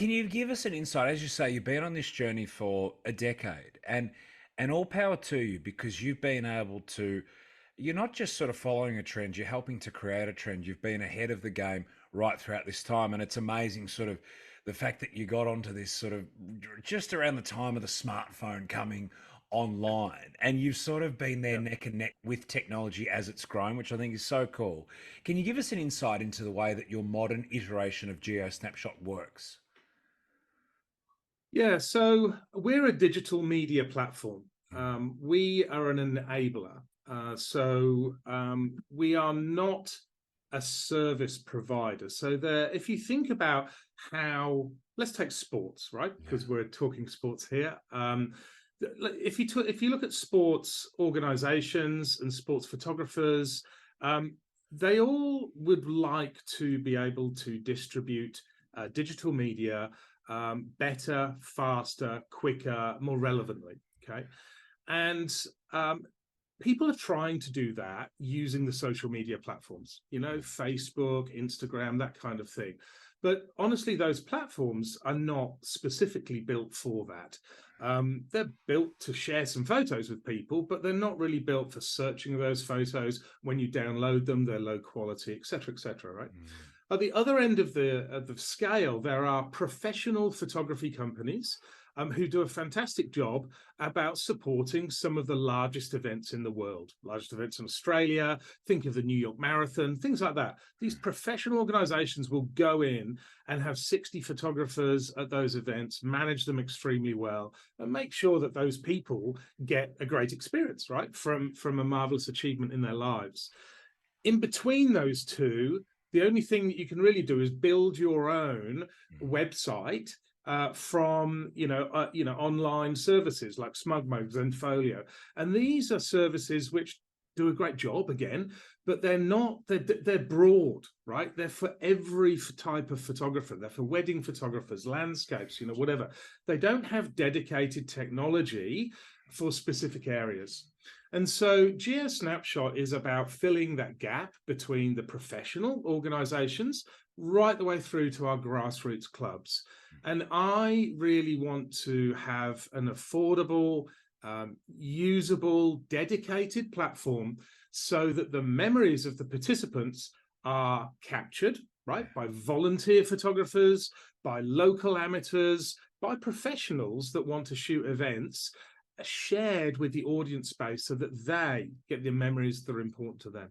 Can you give us an insight? As you say, you've been on this journey for a decade, and all power to you because you've been able to. You're not just sort of following a trend; you're helping to create a trend. You've been ahead of the game right throughout this time, and it's amazing, sort of, the fact that you got onto this sort of just around the time of the smartphone coming online, and you've sort of been there Yeah. neck and neck with technology as it's grown, which I think is so cool. Can you give us an insight into the way that your modern iteration of GeoSnapShot works? Yeah, so we're a digital media platform. Mm. We are an enabler. We are not a service provider. So there, if you think about how, let's take sports, right? Yeah. Because we're talking sports here. If you look at sports organizations and sports photographers, they all would like to be able to distribute digital media better, faster, quicker, more relevantly. Okay. And people are trying to do that using the social media platforms, Facebook, Instagram, that kind of thing. But honestly, those platforms are not specifically built for that. They're built to share some photos with people, but they're not really built for searching those photos. When you download them, they're low quality, etc., etc. Right? Mm. At the other end of the scale, there are professional photography companies who do a fantastic job about supporting some of the largest events in the world, largest events in Australia. Think of the New York Marathon, things like that. These professional organizations will go in and have 60 photographers at those events, manage them extremely well, and make sure that those people get a great experience, right, from a marvelous achievement in their lives. In between those two, the only thing that you can really do is build your own Mm. website from online services like SmugMug, Zenfolio, and these are services which do a great job again, but they're broad, right? They're for every type of photographer. They're for wedding photographers, landscapes, whatever. They don't have dedicated technology for specific areas. And so GeoSnapShot is about filling that gap between the professional organizations right the way through to our grassroots clubs. And I really want to have an affordable, usable, dedicated platform so that the memories of the participants are captured, right, by volunteer photographers, by local amateurs, by professionals that want to shoot events, shared with the audience space so that they get the memories that are important to them.